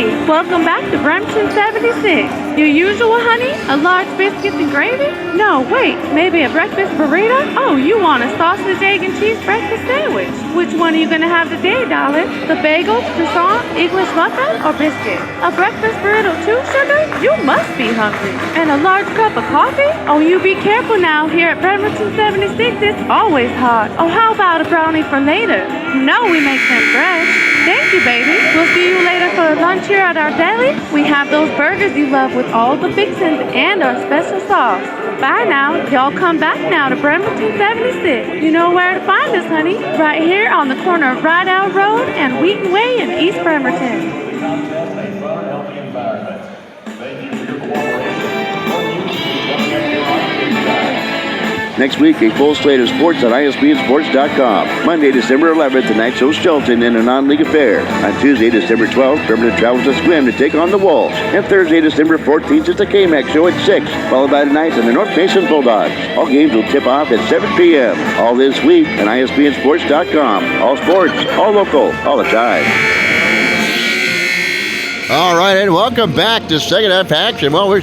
Hey, welcome back to Bremerton 76. Your usual, honey? A large biscuits and gravy? No, wait, maybe a breakfast burrito? Oh, you want a sausage, egg, and cheese breakfast sandwich. Which one are you gonna have today, darling? The bagels, croissant, English muffin, or biscuit? A breakfast burrito too, sugar? You must be hungry. And a large cup of coffee? Oh, you be careful now. Here at Bremerton 76, it's always hot. Oh, how about a brownie for later? You know we make them fresh. Thank you, baby. We'll see you later for lunch here at our deli. We have those burgers you love with all the fixings and our special sauce. Bye now. Y'all come back now to Bremerton 76. You know where to find us, honey. Right here on the corner of Rideout Road and Wheaton Way in East Bremerton. Next week, a full slate of sports on ISBNsports.com. Monday, December 11th, the Knights host Shelton in a non-league affair. On Tuesday, December 12th, Bremerton travels to Swim to take on the Wolves. And Thursday, December 14th, is the KMAC show at 6, followed by the Knights and the North Mason Bulldogs. All games will tip off at 7 p.m. All this week on ISBNsports.com. All sports, all local, all the time. All right, and welcome back to second half action. Well, we're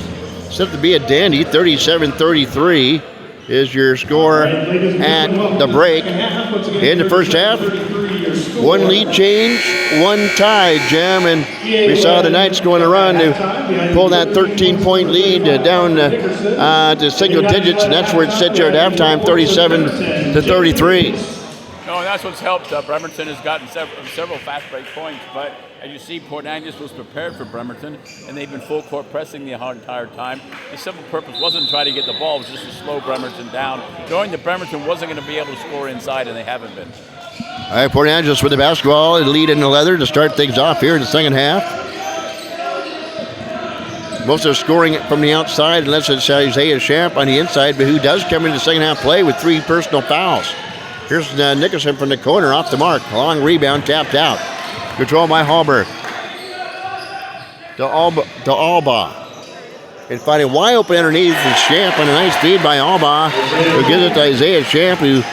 set to be a dandy. 37-33 is your score at the break. In the first half, one lead change, one tie, Jim, and we saw the Knights going to run to pull that 13-point lead down to single digits, and that's where it sits here at halftime, 37-33. No, that's what's helped. Bremerton has gotten several fast break points, but as you see, Port Angeles was prepared for Bremerton, and they've been full court pressing the entire time. The simple purpose wasn't to try to get the ball, it was just to slow Bremerton down, knowing that Bremerton wasn't going to be able to score inside, and they haven't been. All right, Port Angeles with the basketball, and lead in the leather to start things off here in the second half. Most are scoring it from the outside, unless it's Isaiah Champ on the inside, but who does come into the second half play with 3 personal fouls. Here's Nickerson from the corner, off the mark. Long rebound, tapped out. Controlled by Hallberg. To Alba. And finding wide open underneath is Champ, and a nice feed by Alba, who gives it to Isaiah Champ, who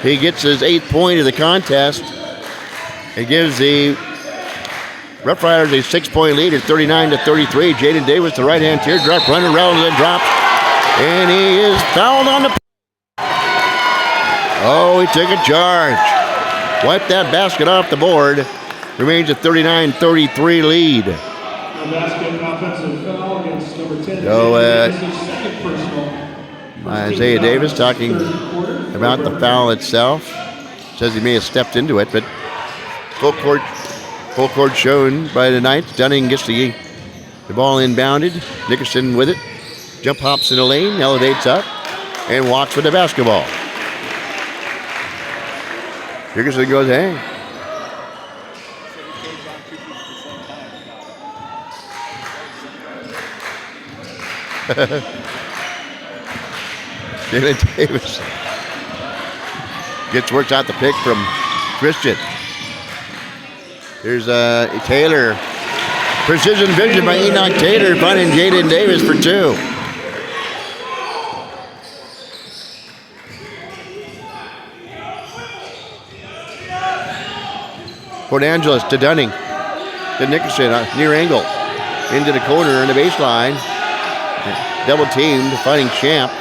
he gets his 8th point of the contest. It gives the Roughriders a 6-point lead at 39-33. Jaden Davis, the right-hand teardrop runner, relevant drop. And he is fouled on the... Oh, he took a charge. Wiped that basket off the board. Remains a 39-33 lead. So, Isaiah Davis talking about the foul itself. Says he may have stepped into it, but full court shown by the Knights. Dunning gets the ball inbounded. Nickerson with it. Jump hops in the lane, elevates up, and walks with the basketball. Nickerson goes, hey. David Davis works out the pick from Christian. Here's Taylor. Precision vision by Enoch Taylor, finding Jaden Davis for 2. Port Angeles to Dunning. To Nickerson, near angle. Into the corner in the baseline. Double teamed, fighting Champ.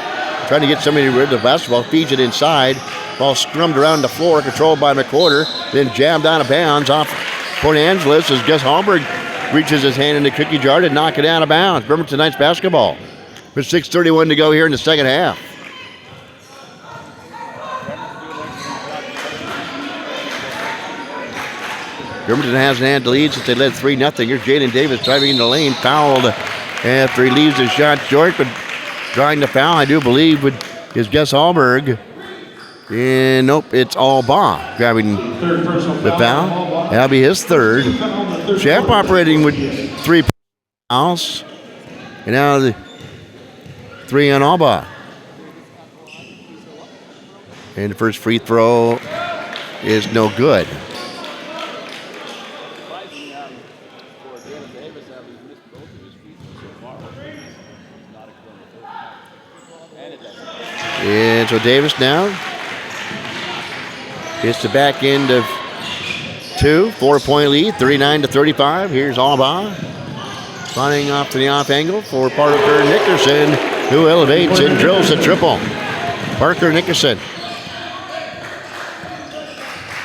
Trying to get somebody rid of the basketball. Feeds it inside. Ball scrummed around the floor, controlled by McWhorter. Then jammed out of bounds off Port Angeles as Gus Hallberg reaches his hand in the cookie jar to knock it out of bounds. Bremerton Knights basketball. With 6:31 to go here in the second half. Bremerton hasn't had the lead since they led 3-0. Here's Jaden Davis driving in the lane, fouled after he leaves his shot short, but drawing the foul, I do believe, is Gus Hallberg. And nope, it's Alba grabbing the foul. That'll be his third. Champ operating with 3 fouls. And now the 3 on Alba. And the first free throw is no good. And so Davis now hits the back end of 2, 4-point lead, 39-35. Here's Alba. Running off to the off angle for Parker Nickerson, who elevates and drills the triple. Parker Nickerson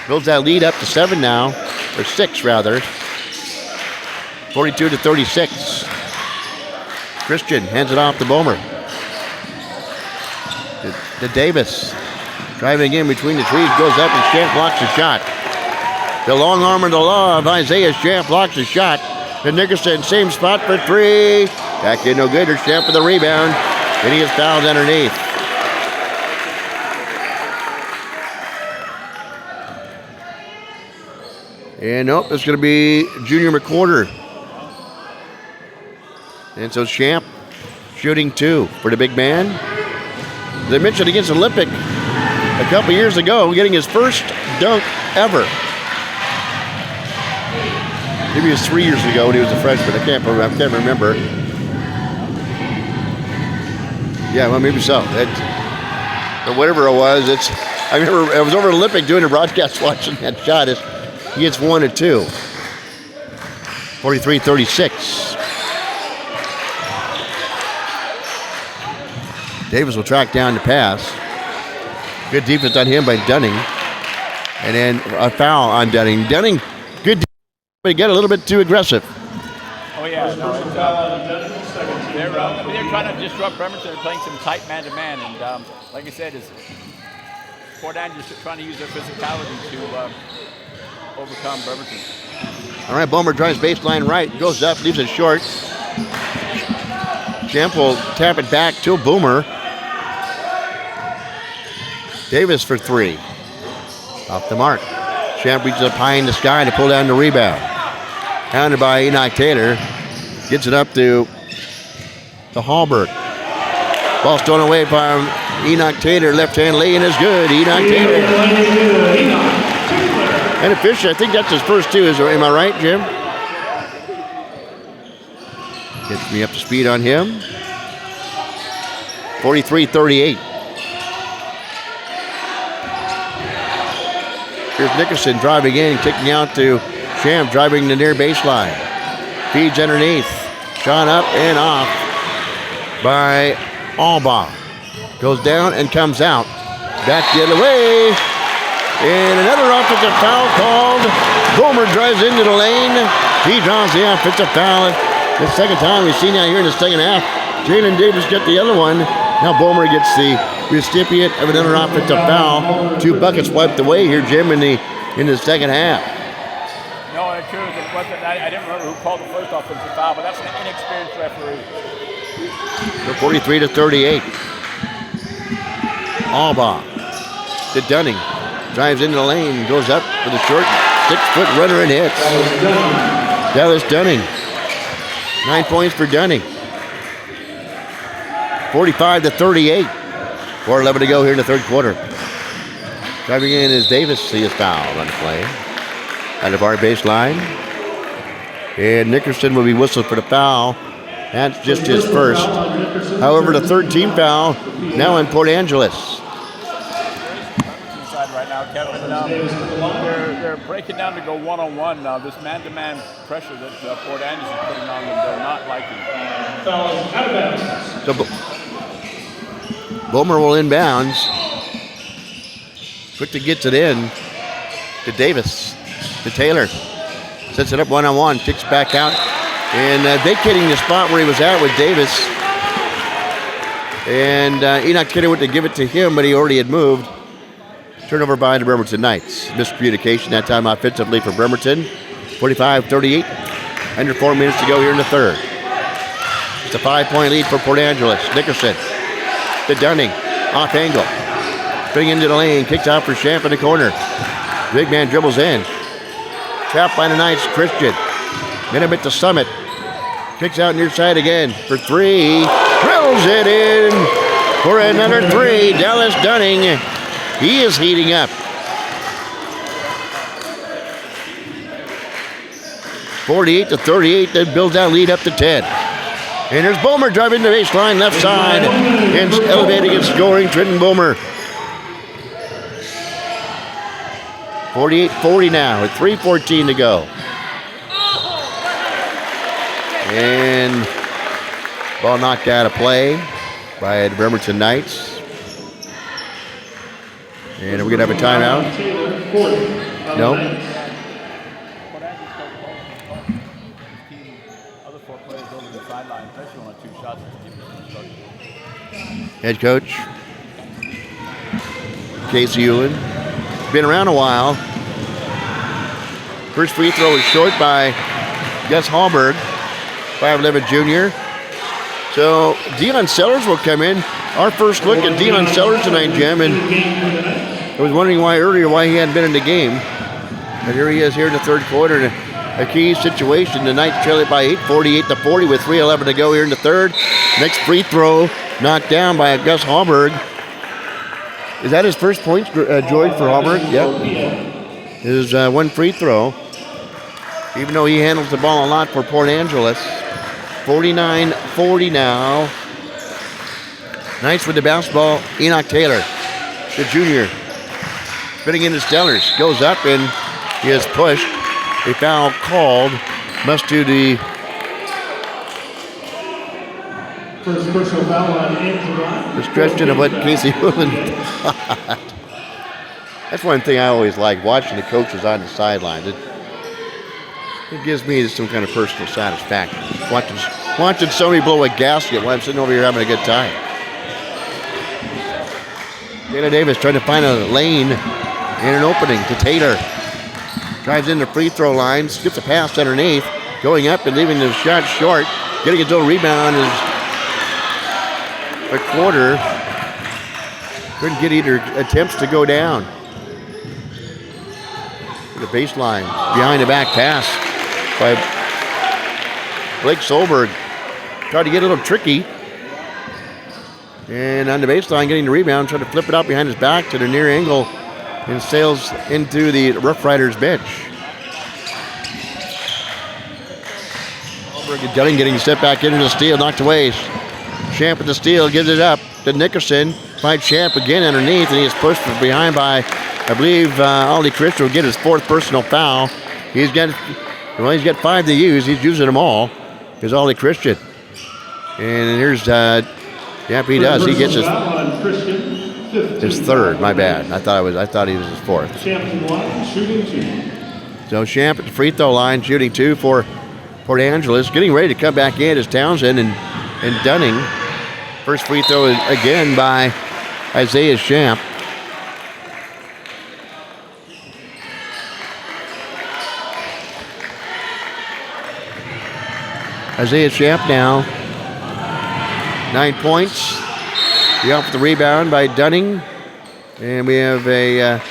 builds that lead up to 7 now, or 6 rather. 42-36. Christian hands it off to Bomer. To Davis. Driving in between the trees, goes up and Champ blocks the shot. The long arm of the law of Isaiah Champ blocks the shot. And Nickerson, same spot for 3. Back in, no good. Or Champ for the rebound. And he gets fouled underneath. And nope, it's going to be Junior McWhorter. And so Champ shooting 2 for the big man. As I mentioned against Olympic a couple years ago, getting his first dunk ever. Maybe it was 3 years ago when he was a freshman. I can't remember. Yeah, well, maybe so. But whatever it was, I remember I was over at Olympic doing a broadcast watching that shot. He gets 1 and 2. 43-36. Davis will track down the pass. Good defense on him by Dunning. And then a foul on Dunning. Dunning, good defense, but he got a little bit too aggressive. Oh, yeah. No, they're trying to disrupt Bremerton. They're playing some tight man-to-man. And like I said, Port Andrews trying to use their physicality to overcome Bremerton. All right, Bomer drives baseline right, goes up, leaves it short. Champ will tap it back to Boomer. Davis for 3. Off the mark. Champ reaches up high in the sky to pull down the rebound. Hounded by Enoch Taylor. Gets it up to Hallberg. Ball stolen away from Enoch Taylor. Left hand lay-in is good. Enoch Taylor. And a Fisher, I think that's his first 2. Am I right, Jim? Gets me up to speed on him. 43-38. Here's Nickerson driving in, kicking out to Champ, driving the near baseline. Feeds underneath. Shot up and off by Alba. Goes down and comes out. Back the other way. And another offensive foul called. Bomer drives into the lane. He draws the offensive foul. The second time we've seen that here in the second half. Jalen Davis got the other one. Now Bomer gets the recipient of another offensive foul. 2 buckets wiped away here, Jim, in the second half. No, it's true. It wasn't, I didn't remember who called the first offensive foul, but that's an inexperienced referee. 43-38. Alba to Dunning. Drives into the lane, goes up with a short 6-foot runner and hits. Dallas Dunning. 9 points for Dunning. 45-38. 4:11 to go here in the third quarter. Driving in is Davis. He is fouled on the play. At the bar baseline. And Nickerson will be whistled for the foul. That's just his first. However, the third team foul now in Port Angeles. Right now, Kevin, they're breaking down to go one-on-one now. This man-to-man pressure that Port Angeles is putting on them, they're not liking. So Bomer will inbounds. Quickly gets it in to Davis, to Taylor. Sets it up one-on-one, kicks back out. And vacating the spot where he was at with Davis. And Enoch Taylor went to give it to him, but he already had moved. Turnover by the Bremerton Knights. Miscommunication that time offensively for Bremerton. 45-38. Under 4 minutes to go here in the third. It's a 5-point lead for Port Angeles. Nickerson to Dunning. Off angle. Putting into the lane. Kicks out for Champ in the corner. Big man dribbles in. Trapped by the Knights. Christian. Met him at the summit. Kicks out near side again for 3. Drills it in for another 3. Dallas Dunning. He is heating up. 48-38. That builds that lead up to 10. And there's Bomer driving the baseline left side. And elevating and scoring. Trenton Bomer. 48-40 now with 3:14 to go. And ball knocked out of play by the Bremerton Knights. And are we going to have a timeout? No. Head coach Casey Ewan. Been around a while. First free throw is short by Gus Hallberg, 5'11" junior. So Dion Sellers will come in. Our first look at Dion Sellers tonight, Jim, and I was wondering why he hadn't been in the game. But here he is here in the third quarter in a key situation. The Knights trail it by 8, 48-40 with 3:11 to go here in the third. Next free throw knocked down by Gus Hallberg. Is that his first point, George, for Hallberg? Yep. His one free throw. Even though he handles the ball a lot for Port Angeles. 49-40 now. Knights with the basketball. Enoch Taylor, the junior, fitting into Stellers. Goes up and he is pushed. A foul called. Must do the first personal foul on Angela. discretion of what Casey Woolen thought. That's one thing I always like, watching the coaches on the sideline. It gives me some kind of personal satisfaction. Watching somebody blow a gasket while I'm sitting over here having a good time. Taylor Davis trying to find a lane and an opening to Taylor. Drives in the free throw line, skips a pass underneath, going up and leaving the shot short. Getting his own rebound is a quarter. Couldn't get either attempts to go down. The baseline, behind the back pass by Blake Solberg. Tried to get a little tricky. And on the baseline, getting the rebound, trying to flip it out behind his back to the near angle and sails into the Roughriders bench. Solberg and Dunning getting set back into the steal, knocked away. Champ with the steal, gives it up to Nickerson. Finds Champ again underneath, and he is pushed from behind by, I believe, Ollie Christian will get his fourth personal foul. He's got 5 to use. He's using them all. Here's Ollie Christian. And here's, yep, he does. He gets his third. My bad. I thought he was his fourth. So Champ at the free throw line, shooting 2 for Port Angeles. Getting ready to come back in is Townsend and Dunning. First free throw is again by Isaiah Champ. Isaiah Champ now, 9 points. He off the rebound by Dunning. And we have an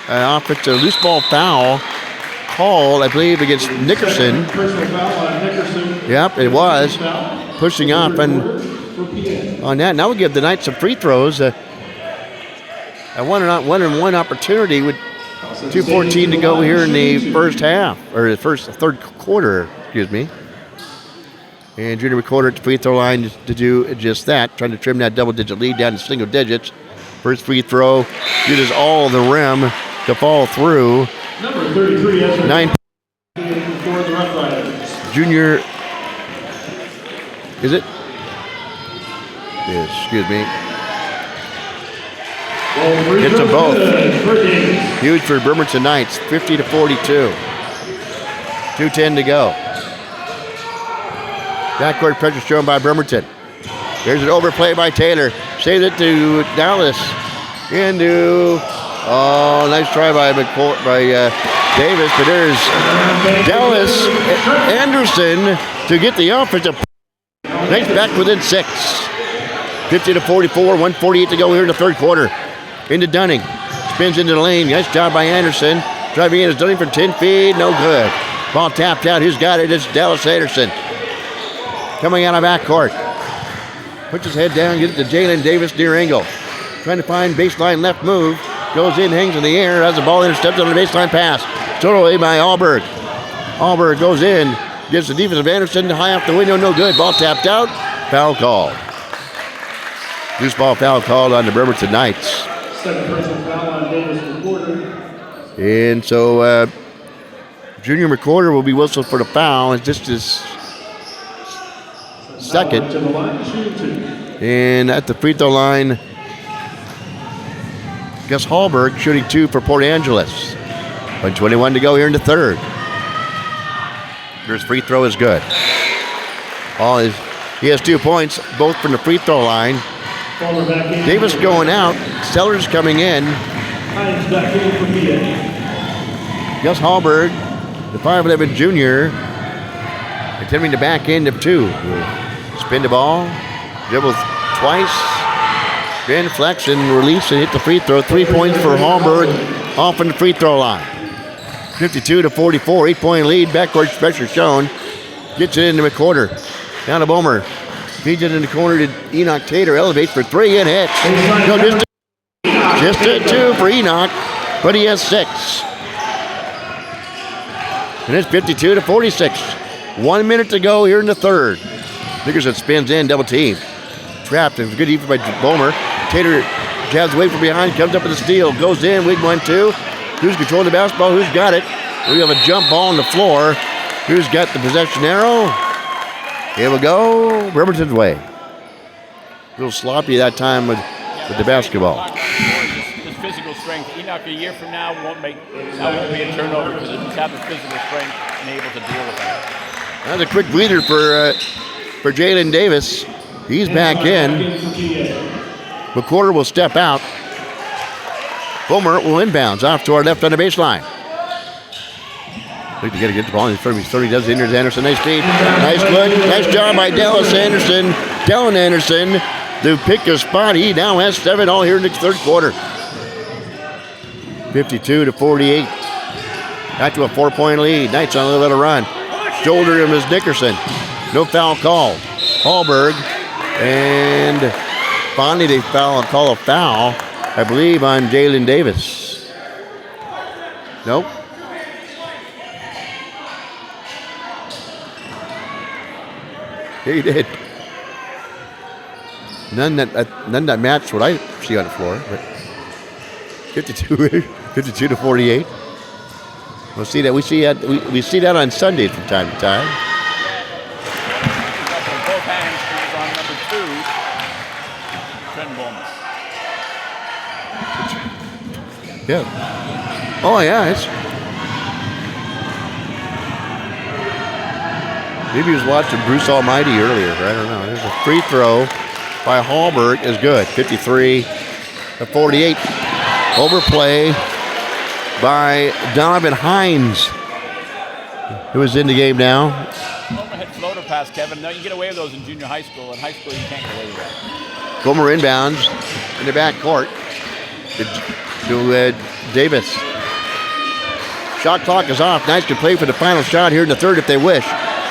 offensive loose ball foul called, I believe, against Nickerson. Personal foul on Nickerson. Yep, it was. Pushing off on that. Now we give the Knights some free throws. A 1-on-1 opportunity with 2:14 to go here in the first half, or the third quarter, excuse me. And Junior McCorder at the free throw line to do just that, trying to trim that double-digit lead down to single digits. First free throw, uses all of the rim to fall through. Number 33 has 9 for the Roughriders. Junior, is it? Yes, excuse me. Hits them both. Huge for Bremerton Knights, 50-42. 2:10 to go. Backcourt pressure shown by Bremerton. There's an overplay by Taylor. Saves it to Dallas. Into, nice try by Davis, but there's Dallas Anderson to get the offensive. Knights back within 6. 50-44, 1:48 to go here in the third quarter. Into Dunning. Spins into the lane. Nice job by Anderson. Driving in is Dunning for 10 feet. No good. Ball tapped out. Who's got it? It's Dallas Anderson. Coming out of backcourt. Puts his head down, gets it to Jalen Davis near angle. Trying to find baseline left move. Goes in, hangs in the air, has the ball intercepted on the baseline pass. Thrown away by Allberg. Allberg goes in, gives the defensive Anderson high off the window, no good. Ball tapped out, foul called. Loose ball foul called on the Bremerton Knights. Second personal foul on Davis McCorder. And so Junior McCorder will be whistled for the foul. It's just his second. To the line, shooting 2. And at the free throw line, Gus Hallberg shooting 2 for Port Angeles. 1:21 to go here in the third. His free throw is good. He has 2 points, both from the free throw line. Former back in. Davis going out. Sellers coming in. Hines back in for PA. Gus Hallberg, the 5'11 junior, attempting the back end of 2. Spin the ball, dribble twice, spin, flex, and release, and hit the free throw. 3 points for Hallberg off on the free throw line. 52-44, 8-point lead. Backcourt pressure shown. Gets it into McWhorter. Down to Bomer. Feeds it in the corner to Enoch Tater. Elevates for 3 and hits. No, just a 2 for Enoch, but he has 6. And it's 52-46. 1 minute to go here in the third. Nickerson spins in, double team. Trapped, and good defense by Bomer. Tater jabs away from behind, comes up with a steal, goes in, wing 1-2. Who's controlling the basketball? Who's got it? We have a jump ball on the floor. Who's got the possession arrow? Here we go. Bremerton's way. A little sloppy that time with the basketball. His physical strength. Enoch, a year from now, won't be a turnover because he's got the physical strength and able to deal with that. That's a quick breather for Jalen Davis. He's back in. McWhorter will step out. Bomer will inbounds off to our left on the baseline. Look to get the ball in front of his 30. Does Anders Anderson. Nice feed. Nice look. Nice job by Dallas Anderson. Dallin Anderson to pick a spot. He now has 7 all here in the third quarter. 52-48. Back to a 4-point lead. Knights on a little bit of run. Shoulder him is Nickerson. No foul called. Hallberg. And finally they call a foul, I believe, on Jalen Davis. Nope. Yeah, he did. None that matched what I see on the floor, but 52-48. We'll see that. We see that on Sundays from time to time. Both hands on number 2, Trent Bowman. Yeah. Oh yeah, maybe he was watching Bruce Almighty earlier. I don't know. There's a free throw by Hallberg is good. 53-48. Overplay by Donovan Hines, who is in the game now. Overhead floater pass, Kevin. No, you get away with those in junior high school. In high school, you can't get away with that. Gomer inbounds in the back court to Davis. Shot clock is off. Knights can play for the final shot here in the third if they wish.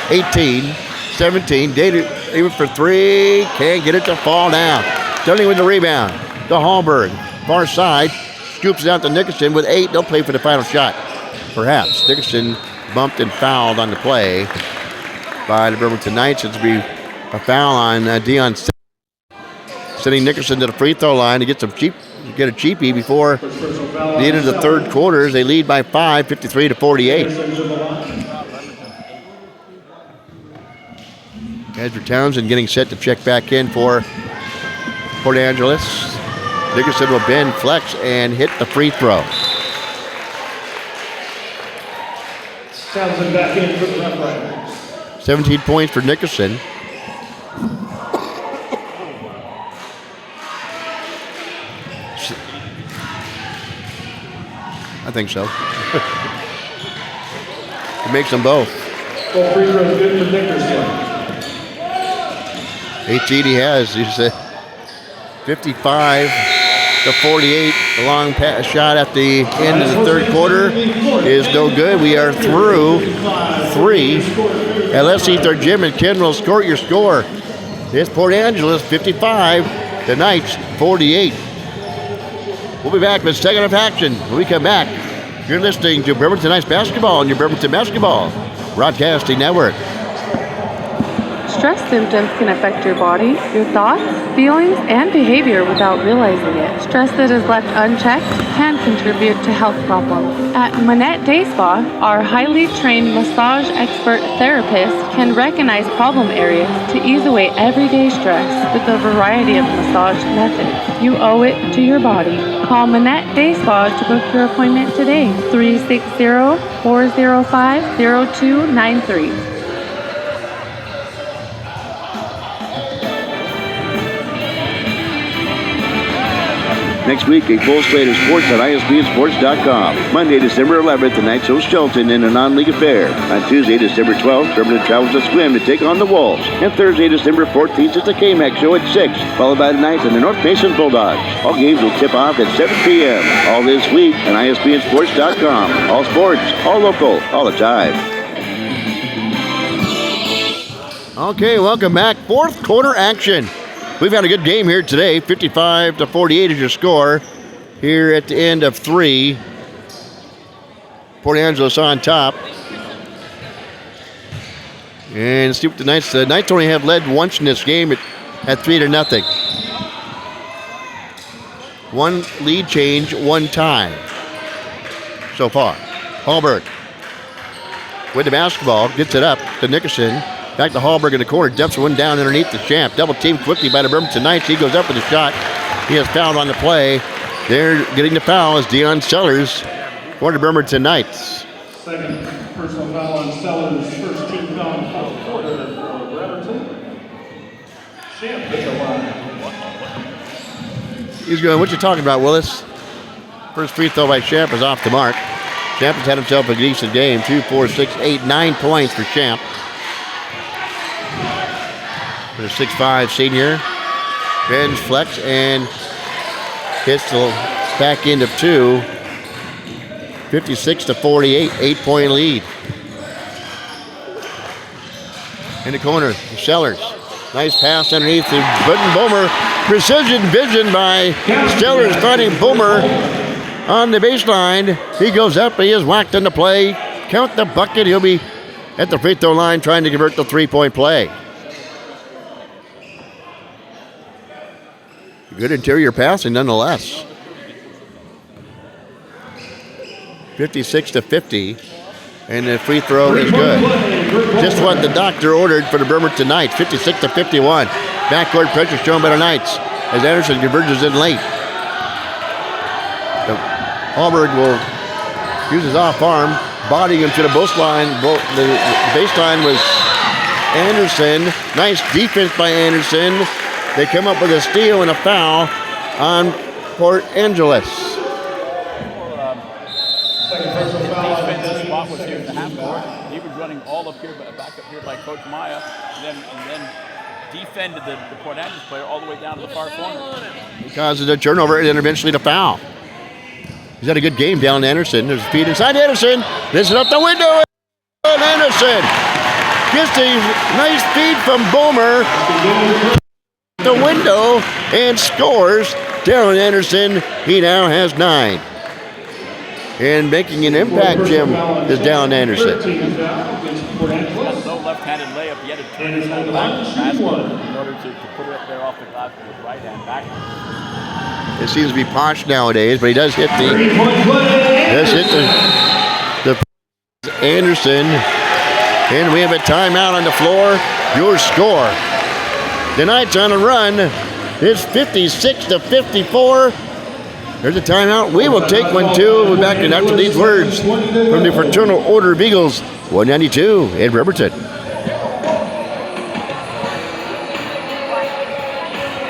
18-17. Davis for 3. Can't get it to fall down. Stunning with the rebound to Hallberg. Far side. Scoops it out to Nickerson with 8. They'll play for the final shot. Perhaps. Nickerson bumped and fouled on the play by the Bremerton Knights. It'll be a foul on Dion, sending Nickerson to the free throw line to get a cheapie before the end of the third quarter. They lead by 5, 53-48. Ezra Townsend getting set to check back in for Port Angeles. Nickerson will bend, flex, and hit the free throw. Townsend back in for the Roughriders. 17 points for Nickerson. I think so. He makes them both. Well, free throw good for Nickerson. 18 he has. He's 55-48. The long shot at the end of the third quarter is no good. We are through 3. And let's see if our Jim and Ken will score your score. It's Port Angeles 55, the Knights 48. We'll be back with second half action. When we come back, you're listening to Bremerton Knights basketball on your Bremerton Basketball Broadcasting Network. Stress symptoms can affect your body, your thoughts, feelings, and behavior without realizing it. Stress that is left unchecked can contribute to health problems. At Manette Day Spa, our highly trained massage expert therapist can recognize problem areas to ease away everyday stress with a variety of massage methods. You owe it to your body. Call Manette Day Spa to book your appointment today. 360-405-0293. Next week, a full slate of sports on ISBandSports.com. Monday, December 11th, the Knights host Shelton in a non-league affair. On Tuesday, December 12th, Bremerton travels to Swim to take on the Wolves. And Thursday, December 14th, it's the K-Mac show at 6, followed by the Knights and the North Mason Bulldogs. All games will tip off at 7 p.m. All this week on ISBandSports.com. All sports, all local, all the time. Okay, welcome back. Fourth quarter action. We've had a good game here today. 55-48 is your score here at the end of 3. Port Angeles on top. And see what the Knights only have led once in this game at 3-0. One lead change, one tie so far. Hallberg with the basketball, gets it up to Nickerson. Back to Hallberg in the corner, dumps one down underneath the Champ. Double team quickly by the Bremerton Knights. He goes up with a shot. He has fouled on the play. They're getting the foul as Deion Sellers for the Bremerton Knights. Second personal foul on Sellers. First team foul in the fourth quarter for Bremerton. Champ hits the line. He's going, what you talking about, Willis? First free throw by Champ is off the mark. Champ has had himself a decent game. 2, 4, 6, 8, 9 points for Champ. For the 6'5 senior. Bends, flex, and hits the back end of 2. 56-48, 8-point lead. In the corner, Sellers. Nice pass underneath the Button Boomer. Precision vision by Sellers finding Boomer on the baseline. He goes up, he is whacked in the play. Count the bucket, he'll be at the free throw line trying to convert the 3-point play. Good interior passing nonetheless. 56-50, and the free throw is good. Just what the doctor ordered for the Bremerton Knights. 56-51. Backcourt pressure shown by the Knights as Anderson converges in late. Hallberg will use his off arm, bodying him to the baseline. The baseline was Anderson. Nice defense by Anderson. They come up with a steal and a foul on Port Angeles. Defensive spot was here in the half court. He was running all up here, back up here by Coach Maya, and then defended the Port Angeles player all the way down to the far corner. He causes a turnover and then eventually the foul. He's had a good game down Anderson. There's a feed inside Anderson. This is up the window. And Anderson gets a nice feed from Boomer. The window and scores. Darren Anderson, he now has 9. And making an impact, Jim, is Darren Anderson. No left-handed layup. He had to turn his hand back to the basket in order to put it up there off the glass with his right hand back. It seems to be Posh nowadays, but he does hit the Anderson. And we have a timeout on the floor. Your score. The Knights on a run. It's 56-54. There's a timeout. We will take one too. We'll be back in after these words from the Fraternal Order of Eagles, 192 in Bremerton.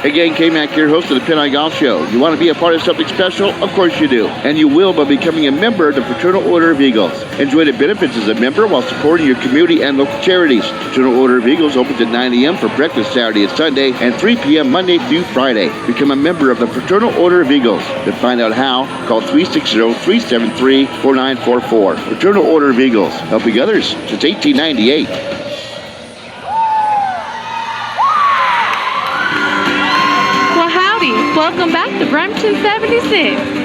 Again, K-Mac here, host of the Pin-Eye Golf Show. You want to be a part of something special? Of course you do. And you will by becoming a member of the Fraternal Order of Eagles. Enjoy the benefits as a member while supporting your community and local charities. Fraternal Order of Eagles opens at 9 a.m. for breakfast Saturday and Sunday, and 3 p.m. Monday through Friday. Become a member of the Fraternal Order of Eagles. To find out how, call 360-373-4944. Fraternal Order of Eagles, helping others since 1898. Welcome back to Bremerton 76.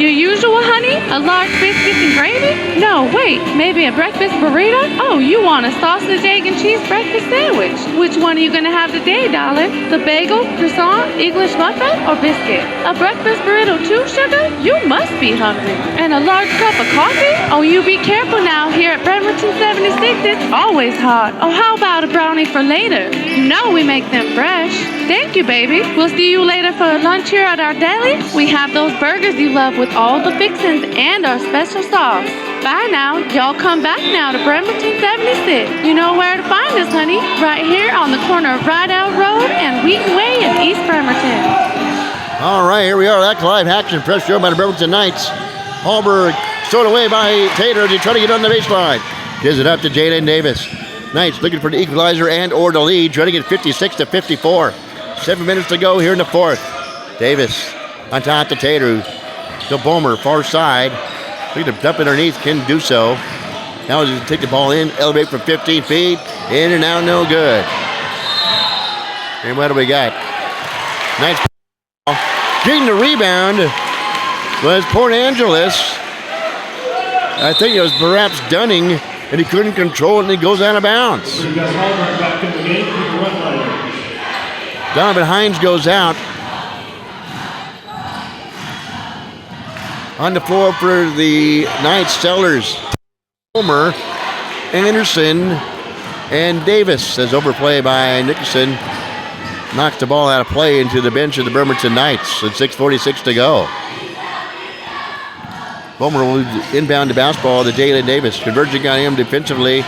Your usual honey? A large biscuits and gravy? No, wait, maybe a breakfast burrito? Oh, you want a sausage, egg, and cheese breakfast sandwich. Which one are you gonna have today, darling? The bagel, croissant, English muffin, or biscuit? A breakfast burrito too, sugar? You must be hungry. And a large cup of coffee? Oh, you be careful now. Here at Bremerton 76, it's always hot. Oh, how about a brownie for later? You know we make them fresh. Thank you, baby. We'll see you later for lunch here at our deli. We have those burgers you love with all the fixings and our special sauce. Bye now. Y'all come back now to Bremerton 76. You know where to find us, honey. Right here on the corner of Rideout Road and Wheaton Way in East Bremerton. All right, here we are. That's live action press show by the Bremerton Knights. Hallberg stolen away by Tater. He's trying to get on the baseline. Gives it up to Jalen Davis. Knights looking for the equalizer and or the lead. Trying to get 56-54. 7 minutes to go here in the fourth. Davis on top to Tater. To Bomer, far side. Looking to dump it underneath. Can do so. Now he's going to take the ball in. Elevate from 15 feet. In and out, no good. And what do we got? Knights getting the rebound was Port Angeles. I think it was perhaps Dunning, and he couldn't control it, and he goes out of bounds. We've got Hallberg back in the game for the Roughriders. Donovan Hines goes out. On the floor for the Knights, Sellers, Homer, Anderson, and Davis as overplay by Nicholson. Knocks the ball out of play into the bench of the Bremerton Knights with 6:46 to go. Bomer will inbound the basketball to Jalen Davis. Converging on him defensively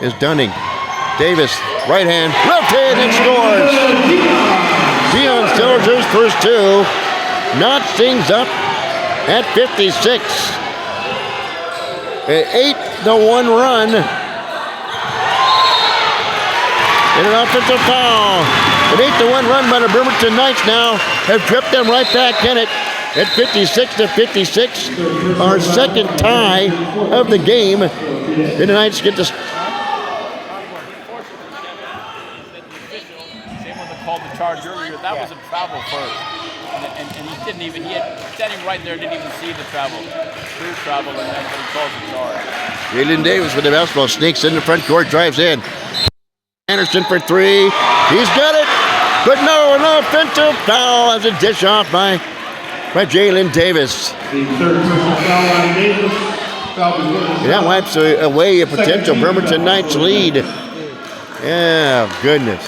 is Dunning. Davis, right hand, rotate and scores. Dion Stillers his first two. Knots things up at 56. An 8-1 run. And an offensive foul. An 8-1 run by the Bremerton Knights now have tripped them right back in it at 56-56. Our second tie of the game. And the Knights get the... Same one that called the charge earlier. That was a travel first. And he didn't even, he had standing right there, didn't even see the travel. True travel, and then he calls the charge. Jalen Davis with the basketball, sneaks in the front court, drives in. Anderson for three. He's got it, but no, an offensive foul as a dish off by Jalen Davis. The third personal foul on Davis. And that wipes away a potential Bremerton Knights lead. Yeah, goodness.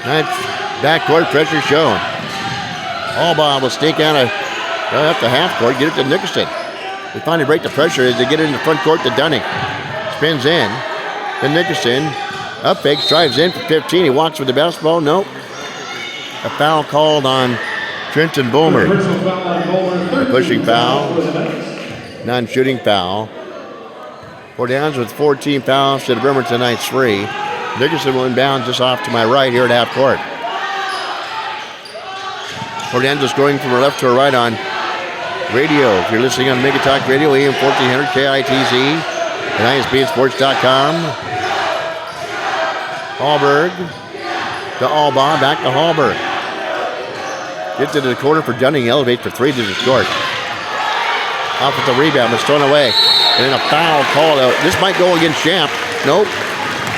Knights backcourt pressure shown. Allball will sneak out up the half court, get it to Nicholson. They finally break the pressure as they get it in the front court to Dunning. Spins in. Then Nicholson up fakes, drives in for 15. He walks with the basketball. Nope. A foul called on Trenton Bomer. Personal foul on Bomer. Pushing foul. Non-shooting foul. Port Downs with 14 fouls to the Bremerton Knights 3. Nicholson will inbound just off to my right here at half court. Port Downs is going from her left to her right on radio. If you're listening on Mega Talk Radio, AM 1400 KITZ and ISBSports.com. Hallberg to Allbaugh, back to Hallberg. Gets into the corner for Dunning, elevate for three to the short. Off with the rebound, but thrown away. And then a foul called out. This might go against Champ. Nope.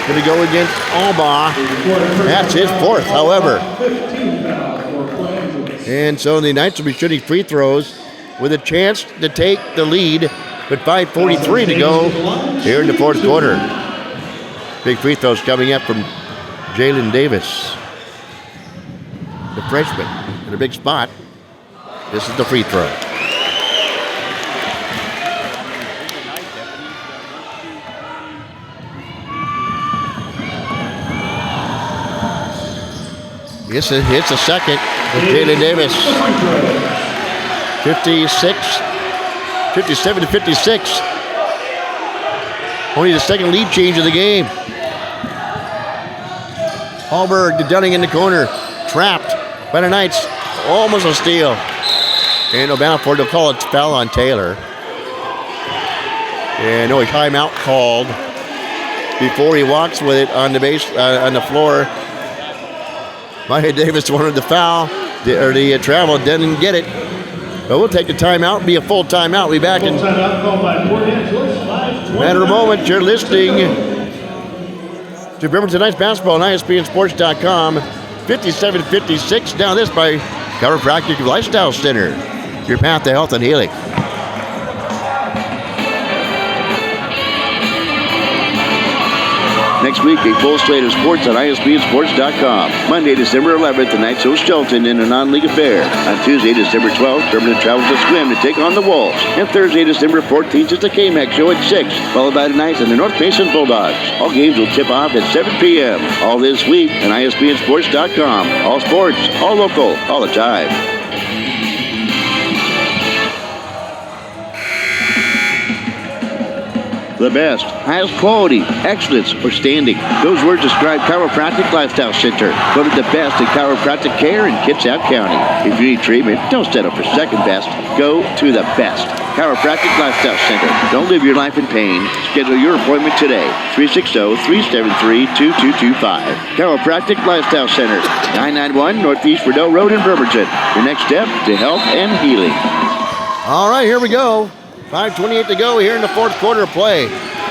Going to go against Allbaugh. That's his fourth, however. And so the Knights will be shooting free throws with a chance to take the lead with 5:43 to go here in the fourth quarter. Big free throws coming up from Jalen Davis, the freshman, in a big spot. This is the free throw. It's a second with Jalen Davis. 57-56. Only the second lead change of the game. Hallberg to Dunning in the corner. Trapped by the Knights. Almost a steal. And O'Balford will call a foul on Taylor. And no timeout called before he walks with it on the base on the floor. Maya Davis wanted the foul, the travel, didn't get it. But we'll take the timeout. It'll be a full timeout. We'll be back in Full timeout called by Port Angeles. a matter of moments. You're listening to Bremerton Knights basketball on ISBNsports.com. 57-56. Now this by Chiropractic Lifestyle Center. Your path to health and healing. Next week, a full slate of sports on ISBNsports.com. Monday, December 11th, the Knights host Shelton in a non-league affair. On Tuesday, December 12th, Bremerton travels to Swim to take on the Wolves. And Thursday, December 14th, is the K-Mac show at 6, followed by the Knights and the North Mason Bulldogs. All games will tip off at 7 p.m. All this week on ISBNsports.com. All sports, all local, all the time. The best, highest quality, excellence, or standing. Those words describe Chiropractic Lifestyle Center. Voted the best in chiropractic care in Kitsap County. If you need treatment, don't settle for second best. Go to the best. Chiropractic Lifestyle Center. Don't live your life in pain. Schedule your appointment today. 360-373-2225. Chiropractic Lifestyle Center. 991 Northeast Rideau Road in Bremerton. Your next step to health and healing. All right, here we go. 5:28 to go here in the fourth quarter of play.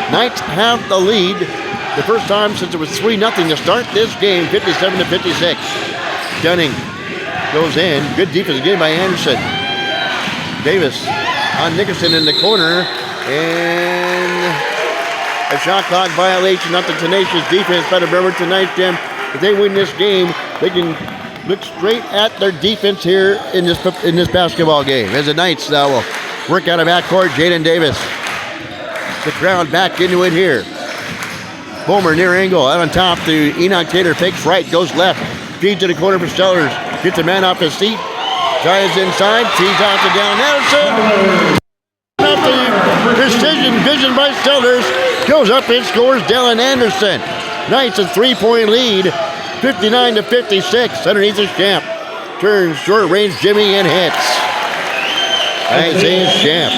Knights have the lead. The first time since it was 3-0 to start this game, 57-56. Dunning goes in. Good defense again by Anderson. Davis on Nickerson in the corner. And a shot clock violation. Not the tenacious defense by the Bremerton Knights, Jim. If they win this game, they can look straight at their defense here in this basketball game. As the Knights will work out of backcourt, Jaden Davis. The crowd back into it here. Bomer near angle, out on top to Enoch Taylor, fakes right, goes left. Feeds to the corner for Stellers. Gets the man off his seat. Drives inside, feeds out to Dallin Anderson. Up the precision vision by Stellers. Goes up and scores Dallin Anderson. Knights a 3-point lead, 59-56. Underneath the Champ. Turns short range Jimmy and hits. Isaiah Champ.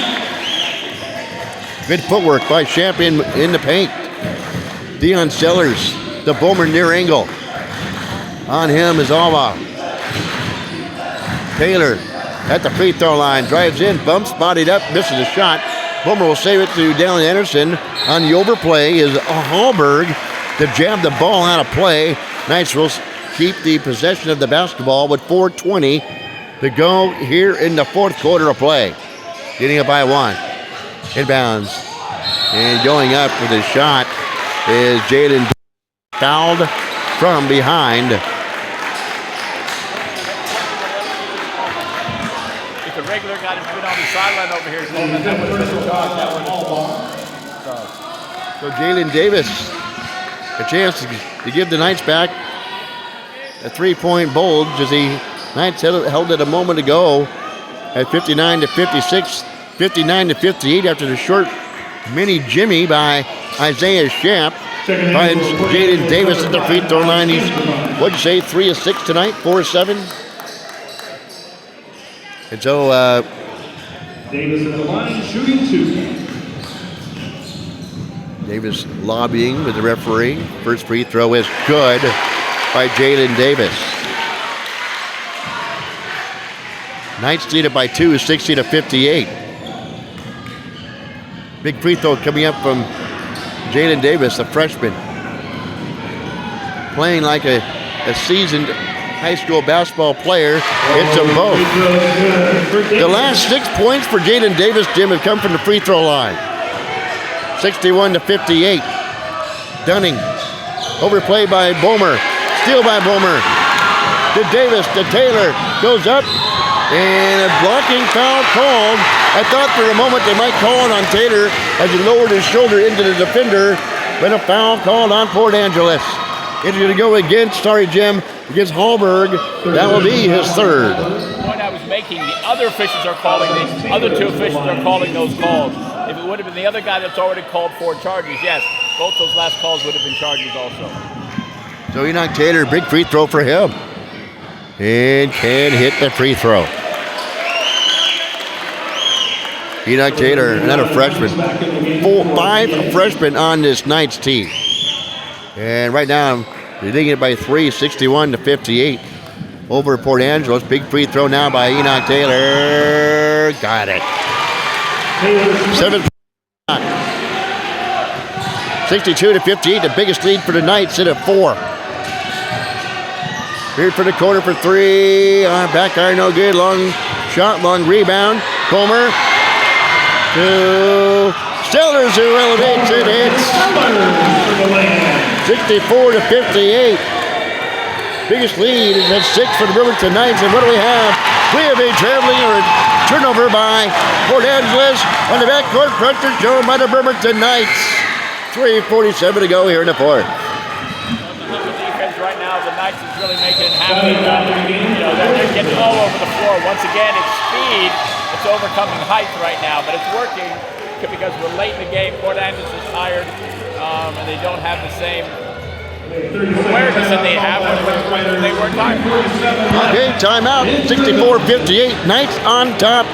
Good footwork by Champ in the paint. Deion Sellers, the Bomer near angle. On him is Alva. Taylor at the free throw line. Drives in, bumps, bodied up, misses a shot. Bomer will save it to Dallin Anderson. On the overplay is Hallberg to jab the ball out of play. Knights will keep the possession of the basketball with 4:20 to go here in the fourth quarter of play. Getting up by one. Inbounds. And going up with a shot is Jaden, fouled from behind. If the regular guy that's been on the sideline over here is holding that would have been a charge. That would have been So Jalen Davis, a chance to give the Knights back a 3-point bulge as the Knights held it a moment ago at 59-56, 59-58 after the short mini Jimmy by Isaiah Champ. Finds Jaden Davis at the free throw line. He's, what'd you say, 3 of 6 tonight, 4 of 7? And so Davis at the line, shooting 2. Davis lobbying with the referee. First free throw is good by Jalen Davis. Knights lead it by 2, 60-58. Big free throw coming up from Jalen Davis, a freshman. Playing like a seasoned high school basketball player. Hits them both. The last 6 points for Jalen Davis, Jim, have come from the free throw line. 61-58. Dunning. Overplayed by Bomer. Steal by Bomer. To Davis, to Taylor. Goes up. And a blocking foul called. I thought for a moment they might call it on Taylor as he lowered his shoulder into the defender. But a foul called on Port Angeles. It's going to go against, Jim, against Hallberg. That will be his third. The point I was making, the other officials are calling these. Other two officials are calling those calls. If it would have been the other guy that's already called 4 charges, yes, both those last calls would have been charges also. So Enoch Taylor, big free throw for him. And can hit the free throw. Enoch Taylor, another freshman. 5 freshmen on this Knights team. And right now, they're leading it by 3, 61-58. over Port Angeles. Big free throw now by Enoch Taylor. Got it. 7 62-58, the biggest lead for the Knights, in at 4. Here for the corner for 3. Back iron, no good. Long shot, long rebound. Comer to Stellers, who elevates it. Hits 64-58. Biggest lead is at 6 for the Bremerton Knights. And what do we have? We have a traveling or a turnover by Port Angeles on the backcourt. Pressure shown by the Bremerton Knights. 3:47 to go here in the fourth. Defense right now, the Knights is really making it happen. They're getting all over the floor. Once again, it's speed. It's overcoming height right now, but it's working because we're late in the game. Port Angeles is tired, and they don't have the same awareness that they have when they were tired. Okay, timeout. 64-58. Knights on top.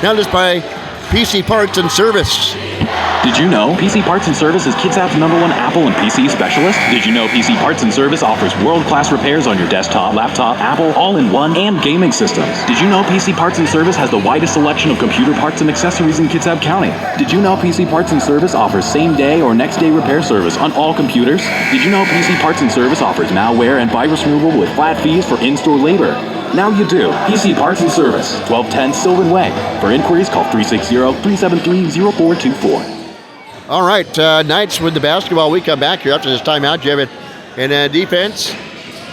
Now this by PC Parts and Service. Did you know PC Parts and Service is KidSap's #1 Apple and PC specialist? Did you know PC Parts and Service offers world-class repairs on your desktop, laptop, Apple, all-in-one, and gaming systems? Did you know PC Parts and Service has the widest selection of computer parts and accessories in Kitsap County? Did you know PC Parts and Service offers same-day or next-day repair service on all computers? Did you know PC Parts and Service offers malware and virus removal with flat fees for in-store labor? Now you do. PC Parts and Service, 1210 Sylvan Way. For inquiries, call 360-373-0424. All right, Knights with the basketball. We come back here after this timeout, Jevin. And defense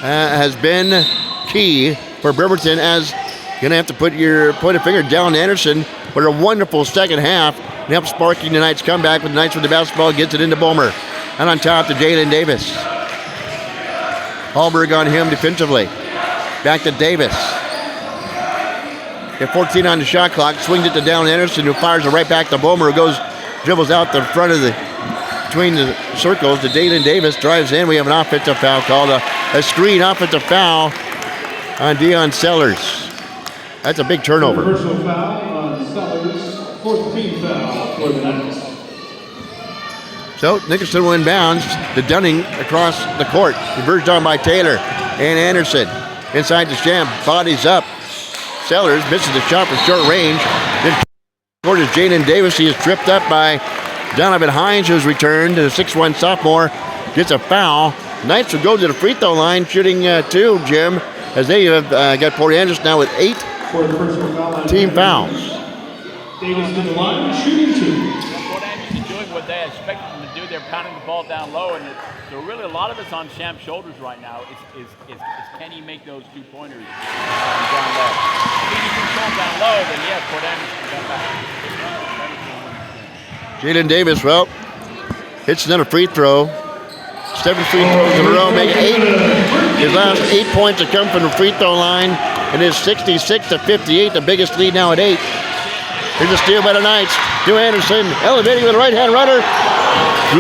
has been key for Bremerton, as you're going to have to put your point of finger down Anderson for a wonderful second half and help sparking the Knights comeback. With the Knights with the basketball, gets it into Bomer. And on top to Jalen Davis. Hallberg on him defensively. Back to Davis. At 14 on the shot clock, swings it to Down Anderson, who fires it right back to Bomer, who dribbles out the front of between the circles to Jalen Davis, drives in. We have an offensive foul called, a screen offensive foul on Deion Sellers. That's a big turnover. Personal foul on Sellers, 14th foul for the Knights. So Nicholson will inbounds to Dunning across the court. Reversed on by Taylor and Anderson. Inside the Sham, bodies up. Sellers misses the shot from short range. Then court is Jaden Davis. He is tripped up by Donovan Hines, who's returned. The 6'1 sophomore gets a foul. Knights will go to the free throw line, shooting 2, Jim, as they have got Port Angeles now with 8 team fouls. Davis to the line, shooting 2. Port Angeles is doing what they expected them to do. They're pounding the ball down low, and so really a lot of it's on Shamp's shoulders right now. Is can he make those 2-pointers down low? If he can control down low, then yeah, Port Angeles can come back. Jaden Davis, well, hits another free throw. 7 free throws in a row, make 8. His last 8 points have come from the free throw line, and it's 66-58, the biggest lead now at 8. Here's a steal by the Knights. To Anderson, elevating with a right-hand runner.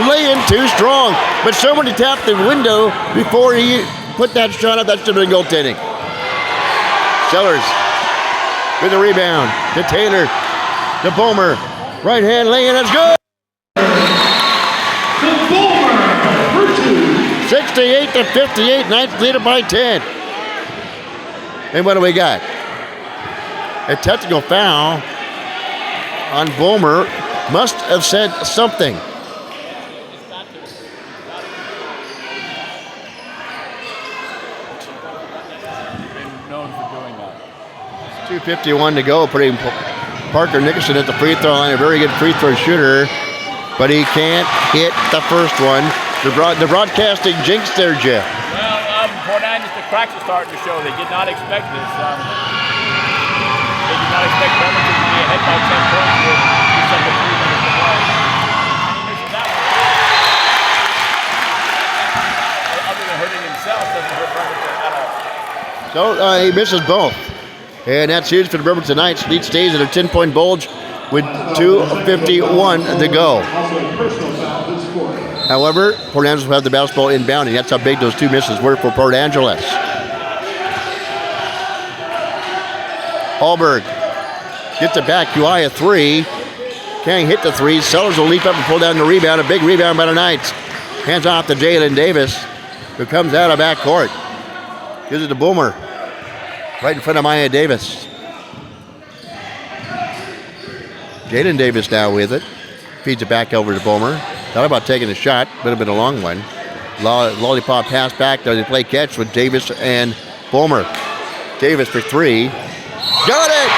Lay in too strong, but somebody tapped the window before he put that shot up. That should have been goaltending. Sellers with the rebound to Taylor, to Bomer. Right hand lay-in, that's good. 68-58, Knights lead it by 10. And what do we got? A technical foul on Bomer. Must have said something. Known for doing that. 2:51 to go, putting Parker Nicholson at the free throw line. A very good free throw shooter, but he can't hit the first one. The broadcasting jinxed there, Jeff. Well, Port Angeles, the cracks are starting to show. They did not expect this. They did not expect Bremerton to be ahead by 10 points with just under 3 minutes to play. And he misses that one. Other than hurting himself, doesn't hurt Bremerton at all. So he misses both. And that's huge for the Bremerton Knights. Lead stays at a 10-point bulge with 2:51 to go. However, Port Angeles will have the basketball inbounding. That's how big those 2 misses were for Port Angeles. Hallberg gets it back. Ui a 3. Can't hit the 3. Sellers will leap up and pull down the rebound. A big rebound by the Knights. Hands off to Jalen Davis, who comes out of backcourt. Gives it to Boomer. right in front of Maya Davis. Jaden Davis now with it. Feeds it back over to Bomer. Thought about taking a shot. Would have been a long one. Lollipop pass back. Does he play catch with Davis and Bomer. Davis for three. Got it!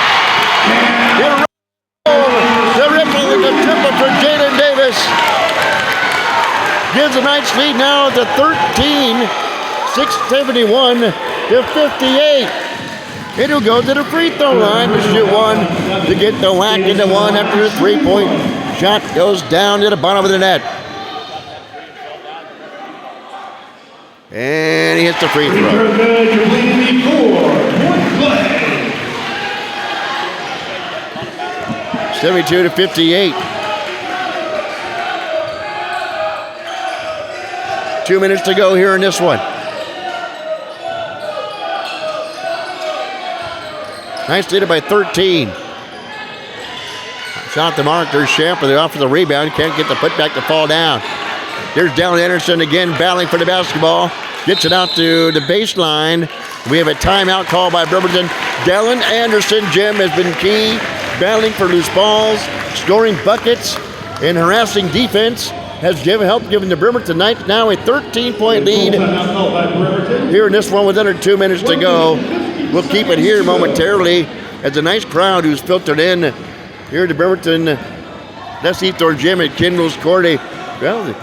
The ripple with the triple for Jaden Davis. Gives the Knights lead now to 13. 671 to 58. It'll go to the free throw line to shoot one to get the whack into one after the 3-point shot goes down to the bottom of the net. And he hits the free throw. 72 to 58. 2 minutes to go here in this one. Knights lead it by 13. Shot the mark. There's Shamper. They're off for the rebound. Can't get the putback to fall down. There's Dallin Anderson again battling for the basketball. Gets it out to the baseline. We have a timeout called by Bremerton. Dallin Anderson, Jim, has been key. Battling for loose balls, scoring buckets, and harassing defense. Has helped giving the Bremerton Knights now a 13-point lead. Here in this one with under 2 minutes to go. We'll keep it here momentarily as a nice crowd who's filtered in here to Bremerton. Let's eat our gym at Kindle's Court. Well,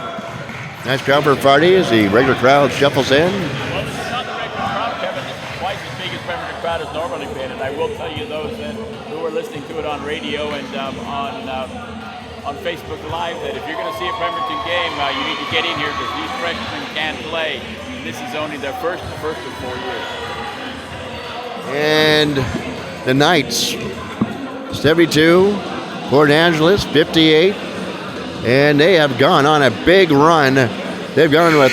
nice crowd for Friday as the regular crowd shuffles in. Well, this is not the regular crowd, Kevin. This is twice as big as Bremerton crowd has normally been, and I will tell you those who are listening to it on radio and on Facebook Live that if you're going to see a Bremerton game, you need to get in here because these freshmen can't play. And this is only their first of 4 years. And the Knights, 72, Port Angeles, 58. And they have gone on a big run. They've gone on a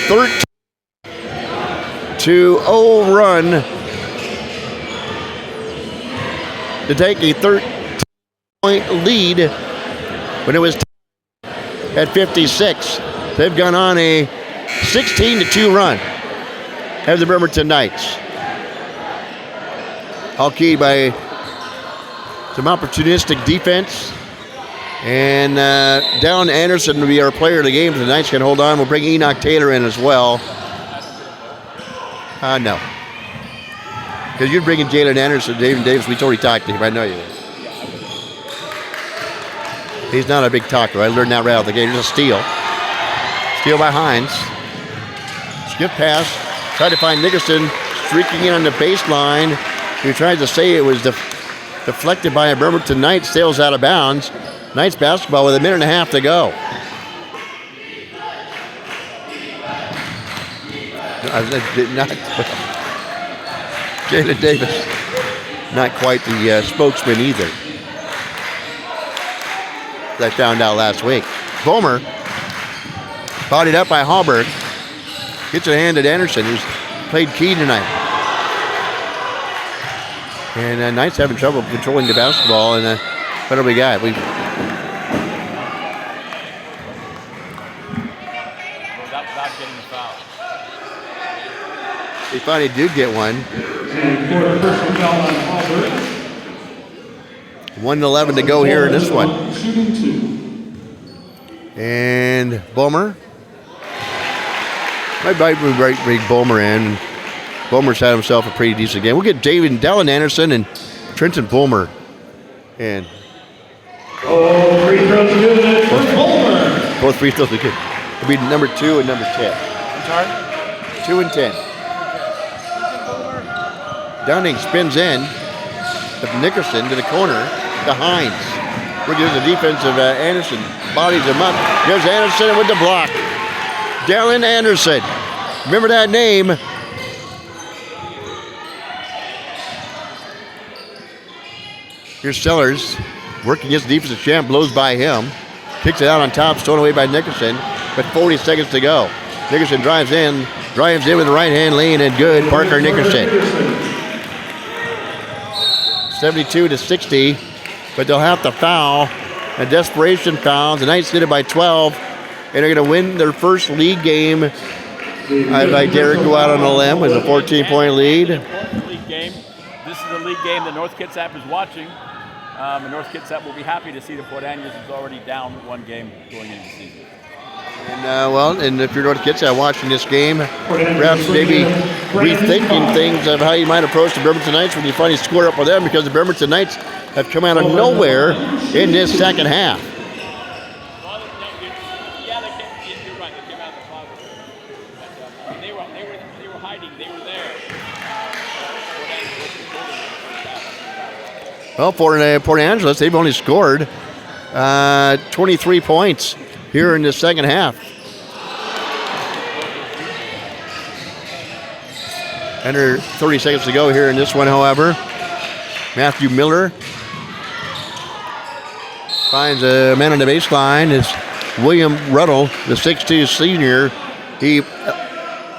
13-0 run to take a 13-point lead when it was at 56. They've gone on a 16-2 run as the Bremerton Knights. All keyed by some opportunistic defense. And Dallin Anderson will be our player of the game. The Knights can hold on. We'll bring Enoch Taylor in as well. No. Because you're bringing Jalen Anderson, David Davis. We already talked to him. I know you. He's not a big talker. I learned that right out of the game. There's a steal. Steal by Hines. Skip pass. Tried to find Nickerson streaking in on the baseline. He tried to say it was deflected by a Bremerton Knight. Sails out of bounds. Knights basketball with a minute and a half to go. Jalen Davis, not quite the spokesman either. I found out last week. Bomer, bodied up by Hallberg. Gets it handed to Anderson, who's played key tonight. And Knights having trouble controlling the basketball. And what do we got? Without getting the foul. They finally did get one. 1:11 to go here in this one. And Bomer. I might bring Bomer in. Bomer's had himself a pretty decent game. We'll get Dallin Anderson and Trenton Bomer in. Oh, free throws good for Bomer. Both free throws are good. It'll be number 2 and number 10. I'm sorry? 2 and 10. Downing spins in of Nickerson to the corner to Hines. Here's the defense of Anderson. Bodies him up. Here's Anderson with the block. Dallin Anderson. Remember that name. Here's Sellers working against the defensive champ. Blows by him. Kicks it out on top. Stolen away by Nickerson. But 40 seconds to go. Nickerson drives in with the right hand lane and good. Parker Nickerson. 72 to 60. But they'll have to foul. A desperation foul. The Knights did it by 12. And they're going to win their first league game. I dare go out on a limb with a 14-point lead. League game. this is a league game that North Kitsap is watching. And North Kitsap will be happy to see that Port Angeles is already down 1 game going into the season. And if you're North Kitsap watching this game, perhaps maybe rethinking things of how you might approach the Bremerton Knights when you finally score up with them, because the Bremerton Knights have come out of nowhere in this second half. Yeah, you're right. They came out of the closet. But, they were hiding. They were there. Well, for Port Angeles, they've only scored 23 points here in the second half. Under 30 seconds to go here in this one, however. Matthew Miller finds a man on the baseline. It's William Ruddle, the 6'2 senior. He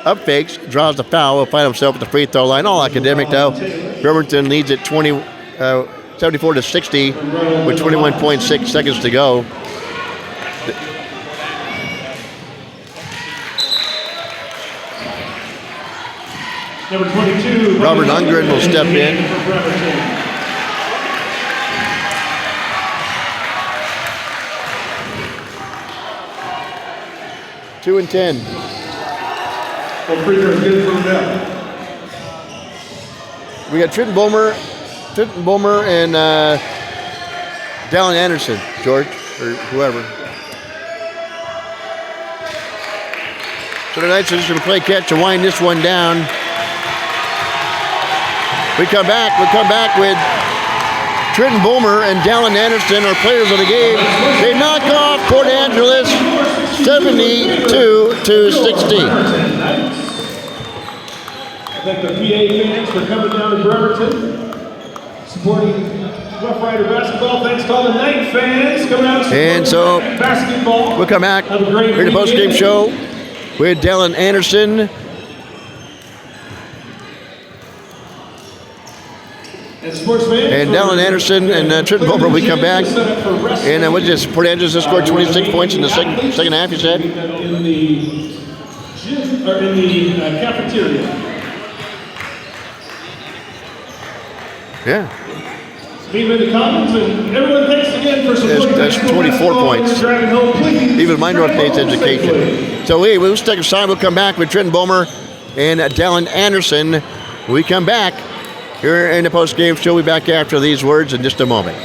up fakes, draws the foul, will find himself at the free throw line. All academic, though. Bremerton leads at 74-60 with 21.6 seconds to go. Number 22. Robert Lundgren will step in. Two and 10. Well, free throw is good for them. We got Trenton Bulmer and Dallin Anderson, George, or whoever. So the Knights are just going to play catch and wind this one down. We'll come back with Trenton Bulmer and Dallin Anderson, our players of the game. They knock off Port Angeles 72-60. Thank the PA fans for coming down to Bremerton, supporting Roughrider basketball. Thanks to all the Knight fans coming out to And so basketball. we'll come back Have a great here to the post-game weekend. show with Dallin Anderson. And Dallin Anderson and Trenton Bulmer, we come back. And what is this? Port Angeles just scored 26 points in the second half, you said? In the gym, or in the cafeteria. Yeah. Leave in the comments, and everyone, thanks again for supporting. That's 24 points. Even my North Nate's education. So we'll take a time. We'll come back with Trenton Bulmer and Dallin Anderson. We come back here in the post-game show. We'll be back after these words in just a moment.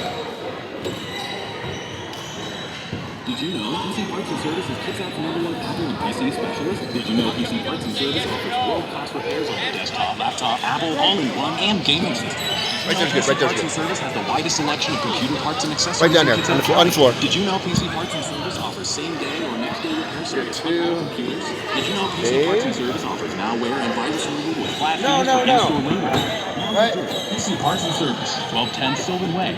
Did you know PC Parts and Service is Kitsap's #1 Apple and PC specialist? Did you know PC Parts and Service offers world-class repairs on your desktop, laptop, Apple, all-in-one, and gaming system? Right there's good, right there's PC Parts and Service has the widest selection of computer parts and accessories. Right down there, on the floor. Did you know PC Parts and Service offers same-day or next-day repair service on all computers? Did you know PC Parts and Service offers malware and virus removal with flat fees for in-store labor? Right. PC Parts and Service, 1210 Sylvan Way,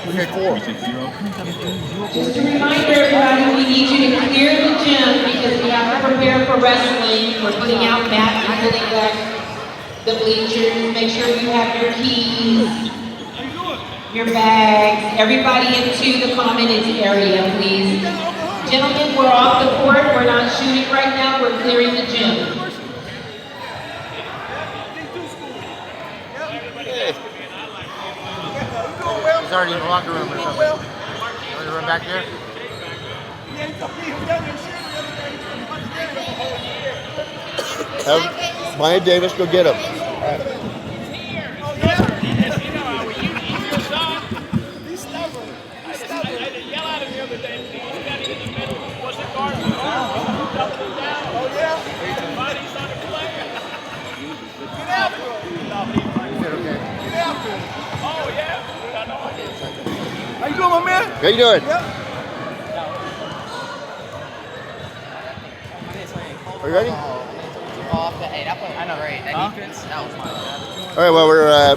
330-360-372-04. Just a reminder, everybody, we need you to clear the gym because we have to prepare for wrestling. We're putting out mats and putting back the bleachers. Make sure you have your keys, your bags, everybody into the commons area, please. Gentlemen, we're off the court. We're not shooting right now. We're clearing the gym. He's already in the locker room or something. Want to run back there? Have Maya Davis go get him. How you doing, my man? How you doing? Are you ready? Off the, hey, that was great. That defense, that was my bad. All right, well, we're